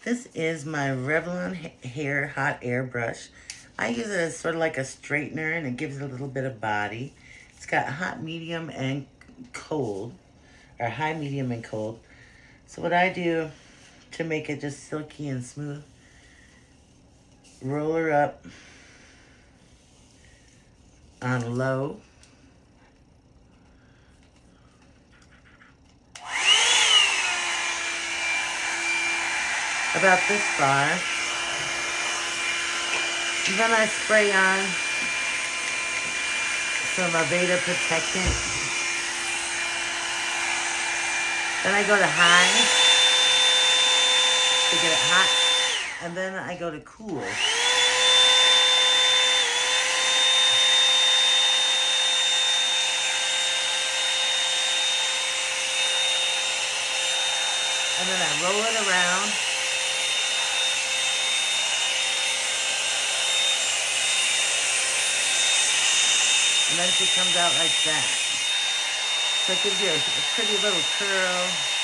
This is my Revlon hair hot air brush. I use it as sort of like a straightener, and it gives it a little bit of body. It's got hot, medium, and cold, or high, medium, and cold. So what I do to make it just silky and smooth, roll her up on low. About this far. And then I spray on some Aveda protectant. Then I go to high to get it hot. And then I go to cool. And then I roll it around. And then she comes out like that. So it gives you a pretty little curl.